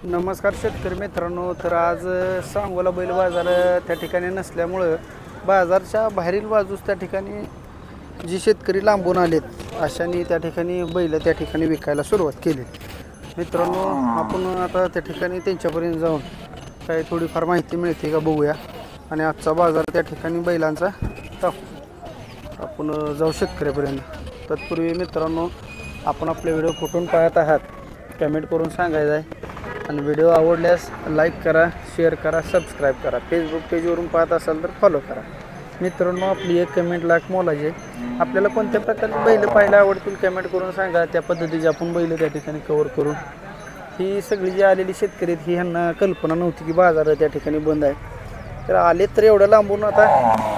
नमस्कार शेतकरी मित्रांनो. तर आज सांगोला बैल बाजार त्या ठिकाणी नसल्यामुळं बाजारच्या बाहेरील बाजूस त्या ठिकाणी जी शेतकरी लांबून आलेत अशाने त्या ठिकाणी बैल त्या ठिकाणी विकायला सुरुवात केली. मित्रांनो, आपण आता त्या ठिकाणी त्यांच्यापर्यंत जाऊन काही थोडीफार माहिती मिळते का बघूया आणि आजचा बाजार त्या ठिकाणी बैलांचा आपण जाऊ शेतकऱ्यापर्यंत. तत्पूर्वी मित्रांनो, आपण आपले व्हिडिओ कुठून पाहत आहात कमेंट करून सांगायचं आहे आणि व्हिडिओ आवडल्यास लाईक करा, शेअर करा, सबस्क्राईब करा. फेसबुक पेजवरून पाहत असाल तर फॉलो करा. मित्रांनो, आपली एक कमेंट लाख मोलाची आहे. आपल्याला कोणत्या प्रकारची बैल पाहायला आवडतील कमेंट करून सांगा. त्या पद्धतीची आपण बैल त्या ठिकाणी कव्हर करू. ही सगळी जी आलेली शेतकरी आहेत ही ह्यांना कल्पना नव्हती की बाजार त्या ठिकाणी बंद आहे. तर आले तर एवढं लांबून आता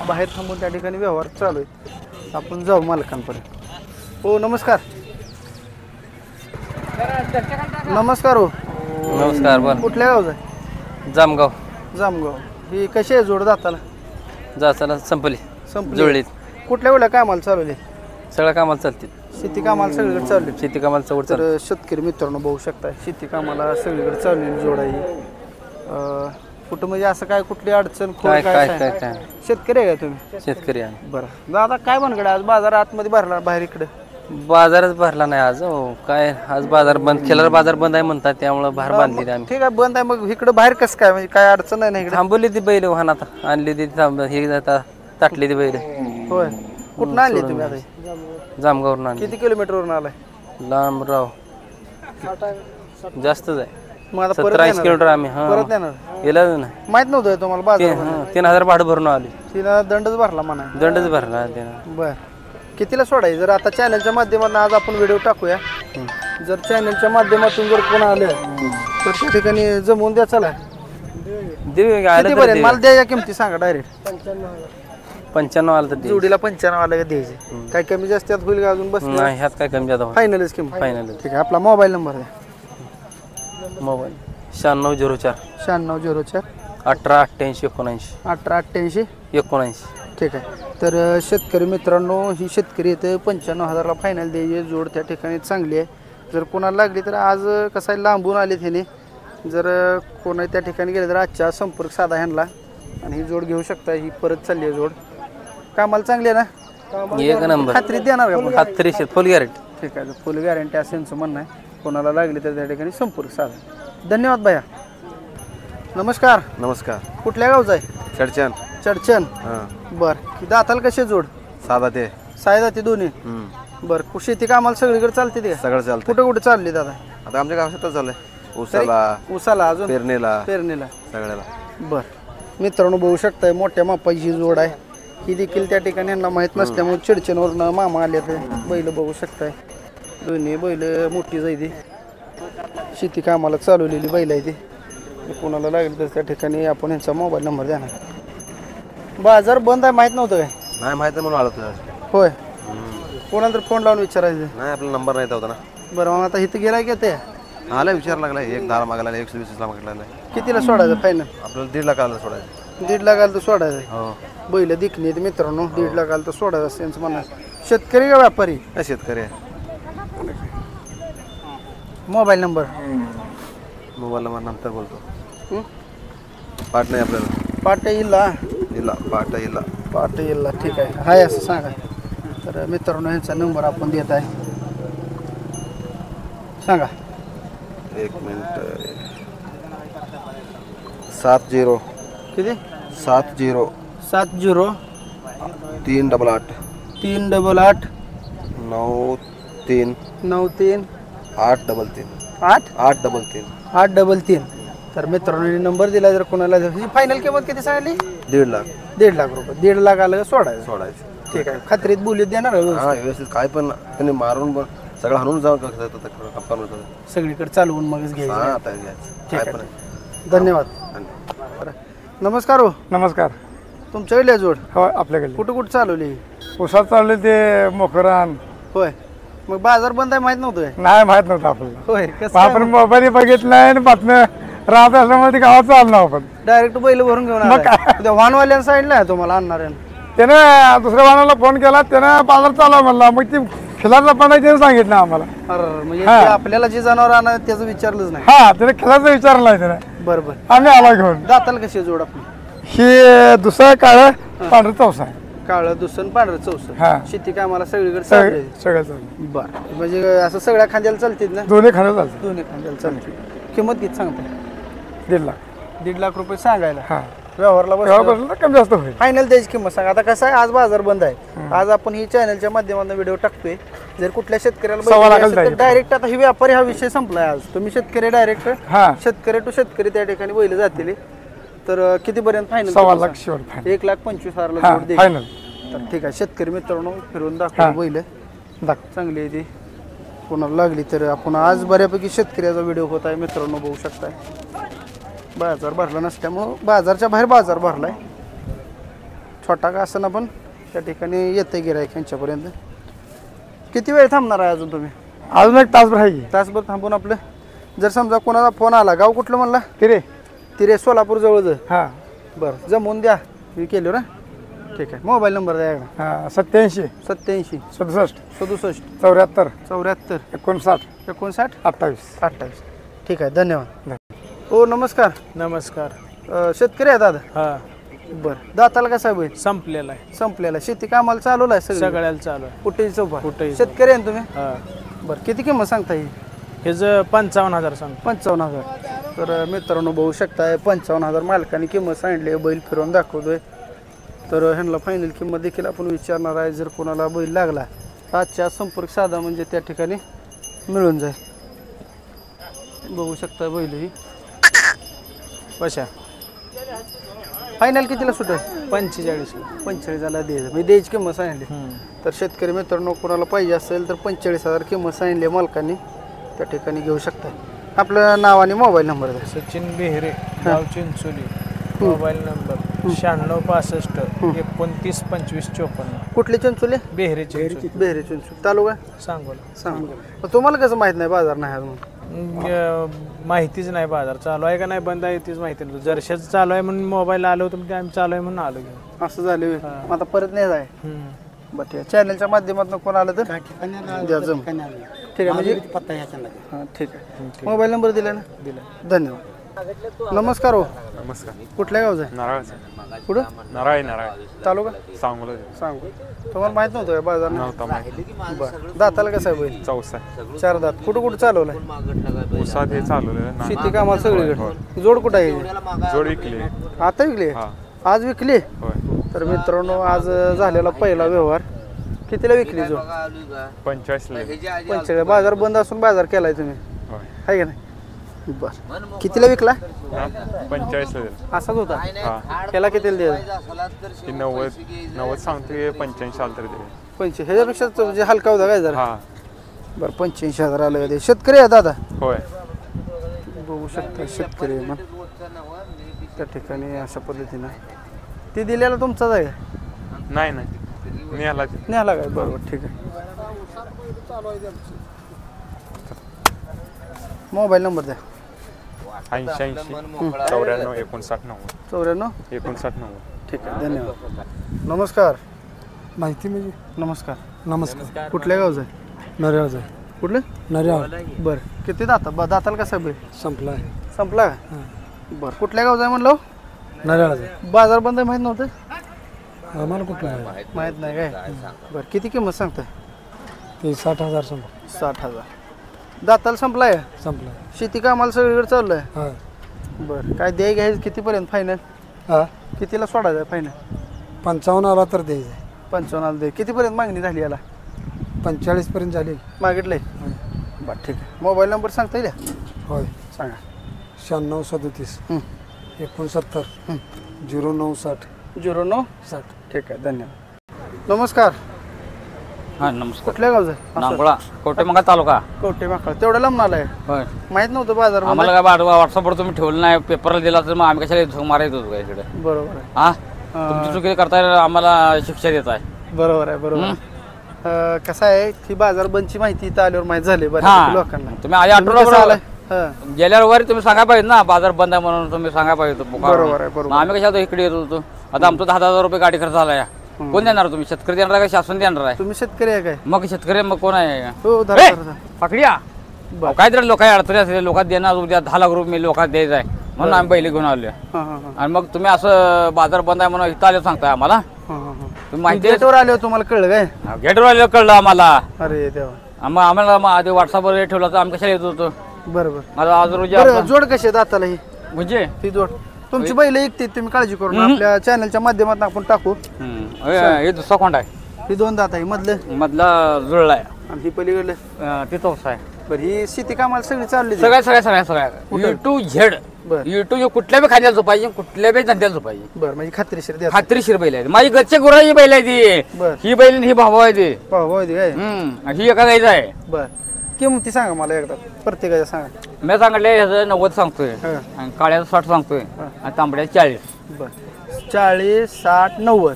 बाहेर थांबून त्या ठिकाणी व्यवहार चालू आहे. आपण जाऊ मालकांपर्यंत. हो नमस्कार. नमस्कार. हो नमस्कार. बोल. कुठल्या गावचं आहे? जामगाव. जामगाव. ही कशी आहे जोड दाताला? जाताना संपली जुळलीत. कुठल्या वेळेला कामाला चालवले? सगळ्या कामाला चालतील. शेती कामाला सगळीकडे चालले. शेती कामाला चवड तर शेतकरी मित्रांनो बघू शकता शेती कामाला सगळीकडे चाललेली जोड आहे. कुठं म्हणजे असं काय कुठली अडचण काय काय काय काय काय शेतकरी आहे का तुम्ही? शेतकरी आहे. बरं दादा, काय बनकडे आज बाजार आतमध्ये भरला बाहेर इकडे? बाजारच भरला नाही आज. हो काय, आज बाजार बंद केला. बाजार बंद आहे म्हणतात त्यामुळे बाहेर बांधली आम्ही. ठीक आहे, बंद आहे. मग इकडे बाहेर कसं काय, म्हणजे काय अडचण आहे ना इकडे? थांबवली ती बैल वाहनात आणली ती हे जाता ताटली ती बैल. होय. कुठून आणली तुम्ही आता? जामगावरून आणली. किती किलोमीटरवरून आलाय? लांब राव, जास्तच आहे. मग आता 17 किलोमीटर आम्ही. परत येणार? गेला नाही. माहित नव्हतं तुम्हाला बाजार? 3000 भाडं भरून आली. तिला दंडच भरला म्हणा. दंडच भरला त्यानं. बर, कितीला सोडायचं? जर आता चॅनलच्या माध्यमातून आज आपण व्हिडिओ टाकूया. जर चॅनलच्या माध्यमातून जर कोण आलं तर त्या ठिकाणी जमवून द्या. चला देऊ. मला द्या या किमती सांगा डायरेक्ट. 95 आलं तर जोडीला 95 आला द्यायचे. काय कमी जास्त होईल का अजून? बस नाही, ह्यात काय कमी जाता. फायनलच किंमत. फायनल. ठीक आहे, आपला मोबाईल नंबर द्या. मोबाईल 9604 9604 1888 79 1888 79. ठीक आहे. तर शेतकरी मित्रांनो, ही शेतकरी इथं 95,000ला फायनल द्यायची जोड त्या ठिकाणी चांगली आहे. जर कोणाला लागली तर आज कसं आहे लांबून आले त्याने. जर कोणा त्या ठिकाणी गेले तर आजच्या संपर्क साधा ह्यांना आणि ही जोड घेऊ शकता. ही परत चालली आहे जोड. कामाला चांगली आहे ना? एक नंबर. खात्री देणार का? खात्री फुल गॅरंटी. ठीक आहे, फुल गॅरंटी असं यांचं म्हणणं आहे. कोणाला लागली तर त्या ठिकाणी संपर्क साधा. धन्यवाद भैया. नमस्कार. नमस्कार. कुठल्या गावचा आहे? चडचन. चडचन. बरं, दाताल कसे जोड? साधा ते सायदा ते दोन्ही. बरं, शेती कामाला सगळीकडे चालते ते? सगळं चालतं. कुठं कुठे चालली दादा? आता आमच्या गावात चाललंय. उसाला अजून पेरणीला सगळ्याला. बरं मित्रांनो, बघू शकताय मोठ्या मापाची जोड आहे. ही देखील त्या ठिकाणी यांना माहीत नसल्यामुळे चिडचणवरनं मामा आले ते बैल बघू शकताय. दोन्ही बैल मोठी जायती शेती कामाला चालवलेली बैल आहे ती. कोणाला लागली तर त्या ठिकाणी आपण यांचा मोबाईल नंबर द्या ना. बाजार बंद आहे माहित नव्हतं काय? नाही माहिती म्हणून आलो तुझ्या. होय. कोणाला तर फोन लावून विचारायचं? नाही, आपला नंबर नाही होता ना. बरं, मग आता इथं गेलाय का ते? आला विचार लागला. 1,10 मागायला 120 मागायला. कितीला सोडायचं फायनल? आपल्याला 1.5 लाख आला सोडायचं. 1.5 लाख आलं तर सोडायचं? हो. बैल दिखणी मित्रांनो. 1.5 लाख आलं तर सोडायचं असं यांचं म्हणणं. शेतकरी का व्यापारी? शेतकरी आहे. मोबाईल नंबर नंतर बोलतो. पाठ नाही आपल्याला. पाट इल्ला. पाठ इल्ला. ठीक आहे, हाय असं सांगा. तर मित्रांनो, यांचा नंबर आपण देत आहे. सांगा. 1 मिनिट. 70 किती? 70 70 388 388 93 93 833 8 833. तर मित्रांनो नंबर दिला. जर कोणाला फायनल किंमत किती सांगली? 1.5 लाख. 1.5 लाख रुपये. 1.5 लाख आलं सोडायचं. सोडायचं. ठीक आहे, खात्रीत बोलीत देणार? हा, व्यवस्थित. काय पण त्यांनी मारून पण सगळं हाणून जाऊन सगळीकडे चालवून मगच घ्यायचं. काय पण. धन्यवाद. नमस्कार. हो नमस्कार. तुमच्याकडे जोड? हो, आपल्याकडे. कुठं कुठं चालवली? उसात चालले ते मोकरान. होय. मग बाजार बंद आहे माहित नव्हतं? नाही, माहित नव्हतं आपल्याला. होय. आपण मोबाईल बघितलं आणि बातम्या राहत असल्यामुळे गावात चाललो आपण. डायरेक्ट बैल भरून घेऊन वाहनवाल्यांना सांगितलं तुम्हाला आणणार? त्यानं दुसऱ्या वाहनाला फोन केला. त्यानं बाजार चालवा म्हणला. मग ती खिलारचा पण आहे त्यानं सांगितलं आम्हाला. अरे म्हणजे हा. ते आपल्याला जे जनावर आणा त्याचं विचारलंच नाही. हा त्याने खिलारचा विचारला आहे त्याने. बरोबर. आम्ही आला घेऊन. दाताला कशी जोड आपली? ही दुसरा काळ पांढरं चौसा आहे. काळं दुसरं पांढरं हा. चौसं. शेती कामाला सगळीकडे चाललंय. सगळं चाललं. बर म्हणजे असं सगळ्या खांद्याला चालतील ना? दोन्ही खाणं चालतं. दोन्ही खांद्याला चालतील. किंमत किती सांगता? 1.5 लाख. 1.5 लाख रुपये सांगायला. हा व्यवहारला तेव्हा बसलं बसलं कमी जास्त होईल. फायनल द्यायची किंमत सांगा. आता कसं आहे आज बाजार बंद आहे. आज आपण ही चॅनलच्या माध्यमातून व्हिडिओ टाकतोय. जर कुठल्या शेतकऱ्याला सव्वा लाखाला द्यायची. डायरेक्ट आता ही व्यापारी हा विषय संपलाय. आज तुम्ही शेतकरी डायरेक्ट हा शेतकरी टू शेतकरी त्या ठिकाणी बैल जातील. तर कितीपर्यंत फायनल? 1.25 लाख शेवट फायनल. 1,25,000 हा जोड द्यायची. फायनल. तर ठीक आहे शेतकरी मित्रांनो फिरून हा. दाखवू बैल चांगली आहे ती. कोणाला लागली तर आपण आज बऱ्यापैकी शेतकऱ्याचा व्हिडिओ होत आहे मित्रांनो बघू शकताय. बाजार भरला नसल्यामुळं बाजारच्या बाहेर बाजार भरलाय. छोटा का असं ना पण त्या ठिकाणी येते गिराईक यांच्यापर्यंत. किती वेळ थांबणार आहे अजून तुम्ही? अजून 1 तासभर आहे की. तासभर थांबून आपलं जर समजा कोणाचा फोन आला. गाव कुठलं म्हणला? किरे. तिरे सोलापूर जवळच. हा बरं जमवून द्या मी केलो ना. ठीक आहे मोबाईल नंबर द्या एकदा. हा 87 87 67 67 74 74 59 59 28. 28. ठीक आहे धन्यवाद. हो नमस्कार. नमस्कार. शेतकरी आहे दादा? हा बरं दाताला कसा आहे बैल? संपलेला आहे. संपलेला. शेती कामाला चालवलं आहे सगळं? सगळ्याला चालू आहे. कुठेही चौपा. कुठेही. शेतकरी आहे ना तुम्ही? हा बरं किती किंमत सांगता येईल? हे ज 55,000 सांगतो. 55,000. तर मित्रांनो बघू शकताय 55,000 मालकाने किंमत सांगितली. बैल फिरवून दाखवतोय. तर ह्यांना फायनल किंमत देखील आपण विचारणार आहे. जर कोणाला बैल लागला आजच्या संपर्क साधा म्हणजे त्या ठिकाणी मिळून जाईल. बघू शकता बैल ही कशा फायनल कितीला सुटेल? 45. 45,000 द्यायचं म्हणजे द्यायची किंमत सांगितली. तर शेतकरी मित्रांनो कोणाला पाहिजे असेल तर 45,000 किंमत सांगितली मालकांनी त्या ठिकाणी घेऊ शकता. आपलं नाव आणि मोबाईल नंबर द्या. सचिन बेहरे गाव चिंचोली. Mobile number 9665 29 25 54. कुठले चिंचोले? बेहरे चिंचोली. बेहरे चिंचोली तालुका सांगोला. सांगा. तुम्हाला कसं माहित नाही बाजार नाही अजून? माहितीच नाही बाजार चालू आहे का नाही बंद आहे तीच माहिती नाही. जरशाच चालू आहे म्हणून मोबाईल आलो होतो म्हणजे आम्ही चालू आहे म्हणून आलो घेऊन. असं झालं होय. मग आता परत नाही जाय. बरं ठीक आहे चॅनलच्या माध्यमातून कोण आलं तर द्या जम. ठीक आहे म्हणजे हां ठीक आहे. मोबाईल नंबर दिला ना? दिला. धन्यवाद. नमस्कार हो. नमस्कार. कुठल्या गावचं आहे? नारळाचं. कुठं? नारळ नारळ तालुका सांगोला. सांगू. तुम्हाला माहित नव्हतं का बाजार नाही? नव्हता माहिती. बरं दाताला कसं आहे बैल? चौसा 4 दात. कुठं कुठं चालवलाय? उसात हे चालवलेलं ना. शेती कामाला सगळीकडे. जोड कुठं आहे? जोड विकली. आता विकली? हा आज विकली? होय. तर मित्रांनो आज झालेला पहिला व्यवहार. कितीला विकली जोड? 45ला. 45. बाजार बंद असून बाजार केलाय तुम्ही होय. आहे का नाही? बर कितीला विकला? 45ला दिलं. असाच होता हा केला कितीला द्यायचा? ती 90 सांगते 85 आलं तरी दिले. 85. ह्याच्यापेक्षा जे हलका होता काय जरा? हा बरं 85,000 आलं का ते? शेतकरी आहे दादा? होय. बघू शकता शेतकरी आहे मग त्या ठिकाणी अशा पद्धतीनं. ती दिलेला तुमचाच आहे? नाही नाही मी आला न्याला काय? बरोबर ठीक आहे. मोबाईल नंबर द्या. 80 94 59 94 59. ठीक आहे धन्यवाद. नमस्कार. माहिती म्हणजे नमस्कार. नमस्कार. कुठल्या गावचं आहे? नर्यावचं. कुठलं? नर्याव बरं किती दाताला कसा बैल? संपला आहे. संपला का? बरं कुठल्या गावचं आहे म्हणलं? नर्यावचं. बाजार बंद आहे माहीत नव्हतं? आम्हाला कुठलं आहे माहीत नाही काय? बरं किती किंमत सांगताय? ते 60,000 संपला. 60,000. दाताला संपलाय? संपला. शेती कामाला सगळीकडे चालू आहे. हा बरं काय द्याय घ्यायचं कितीपर्यंत फायनल? हा कितीला सोडायचं फायनल? 55 आला तर द्यायचं. 55 दे. कितीपर्यंत मागणी झाली याला? 45 पर्यंत झाली. मागितलंय? बरं ठीक आहे. मोबाईल नंबर सांगता येईल? होय सांगा. 96 37 69 09 60 09 60. ठीक आहे धन्यवाद. नमस्कार. हां नमस्कार. कुठल्या गावचं आहे? नांगोळा कोटेमंगा तालुका. कवटे माकळ. तेवढं लांब आलाय? होय. माहित नव्हतं बाजार बंद आम्हाला काय व्हॉट्सअपवर तुम्ही ठेवलं नाही पेपरला दिला तर मग आम्ही कशाला मारायच होतो काय इकडे? आहे? बरोबर आहे. हा तुमची चुकी करताय आम्हाला शिक्षा देत आहे. बरोबर आहे बरोबर. कसं आहे की बाजार बंदची माहिती इथं आल्यावर माहित झाली बऱ्यापैकी हा लोकांना. तुम्ही आधी तुम्ही कसं आलाय? आठवडा गेल्या रविवारी तुम्ही सांगा पाहिजे ना बाजार बंद आहे म्हणून तुम्ही सांगा पाहिजे होतं. बरोबर आहे बरोबर. मग आम्ही कशा इकडे येत होतो. आता आमचं 10,000 रुपये गाडी खर्च झाला. कोण देणार तुम्ही? शेतकरी देणार आहे का शासन देणार आहे? तुम्ही शेतकरी आहे काय? मग शेतकरी मग कोण आहे? हो ए, धरा धरा. पकड्या बरं. काहीतरी लोक अडचणी असते, लोकात देणार उद्या 10 लाख रुपये लोकात द्यायचं आहे म्हणून आम्ही बैल घेऊन आलो. हां हां हां आणि मग तुम्ही असं बाजार बंद आहे म्हणून इथं आले सांगताय आम्हाला? हां हां हां तुम्ही माहिती गेटवर आल्यावर तुम्हाला कळलं काय? गेटवर आलं कळलं आम्हाला. अरे देवा. मग आम्हाला मग आधी व्हॉट्सअपवर ठेवलं तर आम्ही कशाला येत होतो? बरोबर. माझा आज रोजी बरं जोड कशी आहे दाताला ही? म्हणजे ही जोड तुमची बैल ऐकते, तुम्ही काळजी करू नका. आपल्या चॅनलच्या माध्यमातून आपण टाकू. हे दुसरा कोंड आहे, ही 2 दात आहे मधलं मधला जुळला आहे, आणि ही पलीकडलं. ते चौसा आहे. बरं ही शेती कामाला सगळी चालली ती? सगळ्या यू टू झेड. बरं. यू टू कुठल्या बी खाण्याला झोपायची, कुठल्या बी धंद्याला झोपायची. बरं म्हणजे खात्रीशीर द्या. खात्रीशीर बैल आहे. माझी घरच्या गुराची बैल आहे ती. बरं. ही बैल आणि ही भाऊ आहे ती. हो काय? ही एका गायचं आहे. बरं किंमती सांगा मला एकदा प्रत्येकाच्या सांगा. मी सांगितलं ह्याचं 90 सांगतोय, हां. आणि काळ्याचं 60 सांगतोय, आणि तांबड्याचं 40. बरं 40 60 90.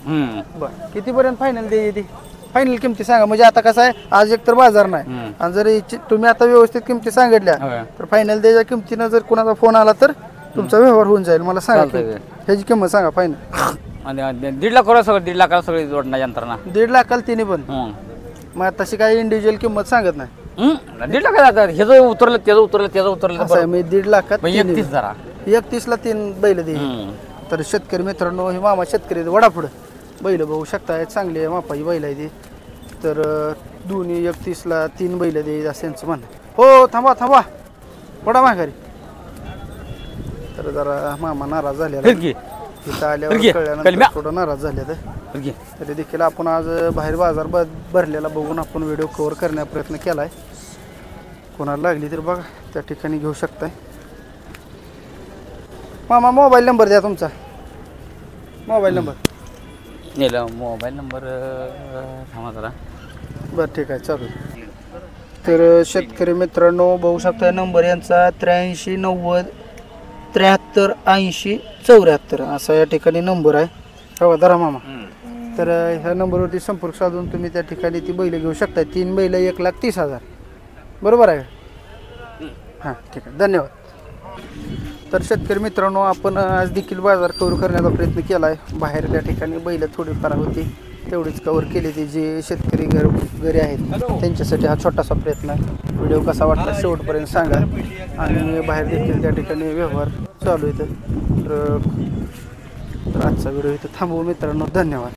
बरं कितीपर्यंत फायनल द्यायची ती? फायनल किमती सांगा. म्हणजे आता कसं आहे, आज एकतर बाजार नाही, आणि जर तुम्ही आता व्यवस्थित किमती सांगितल्या होय. तर फायनल द्यायच्या किमतीनं जर कोणाचा फोन आला तर तुमचा व्यवहार होऊन जाईल. मला सांगा चालतंय. ह्याची किंमत सांगा फायनल. आणि 1.5 लाख करा सगळं, 1.5 लाखाला सगळी जोडणार यंत्रणा. 1.5 लाखाला तिने पण. मग तशी काही इंडिव्हिज्युअल किंमत सांगत नाही. 1.5 लाख जातात. ह्याचं उतरलं त्याचं उतरलं त्याचं उतरलं असं आहे मी 1.5 लाखात 31 जरा. 31 ला 3 बैल देईल. तर शेतकरी मित्रांनो, हे मामा शेतकरी वडापुढं बैल बघू शकता, चांगली आहे मापाची बैल आहे ती. तर दोन्ही 31 ला 3 बैल देईल असं यांचं म्हणणं. हो थांबा थांबा वडा माघारी. तर जरा मामा नाराज झालेला इथं आल्यावर कळल्यानंतर थोडं नाराज झाले. तरी देखील आपण आज बाहेर बाजार भरलेला बघून आपण व्हिडिओ कव्हर करण्याचा प्रयत्न केला आहे. कोणाला लागली तर बघा त्या ठिकाणी घेऊ शकताय. मामा मोबाईल नंबर द्या तुमचा. मोबाईल नंबर मोबाईल नंबर थांबा जरा. बरं ठीक आहे चालू. तर शेतकरी मित्रांनो बघू शकता नंबर यांचा 83 90 73 80 74 असा या ठिकाणी नंबर आहे. हो धरा मामा. तर ह्या नंबरवरती संपर्क साधून तुम्ही त्या ठिकाणी ती बैल घेऊ शकता. 3 बैल 1,30,000 बरोबर आहे. हां ठीक आहे धन्यवाद. तर शेतकरी मित्रांनो आपण आज देखील बाजार कव्हर करण्याचा प्रयत्न केला आहे. बाहेर त्या ठिकाणी बैल थोडीफार होती तेवढीच कव्हर केली ती. जे शेतकरी घरी आहेत त्यांच्यासाठी हा छोटासा प्रयत्न आहे. व्हिडिओ कसा वाटला शेवटपर्यंत सांगा. आणि बाहेर देखील त्या ठिकाणी व्यवहार चालू आहे. तर आजचा व्हिडिओ इथं थांबवू मित्रांनो. धन्यवाद.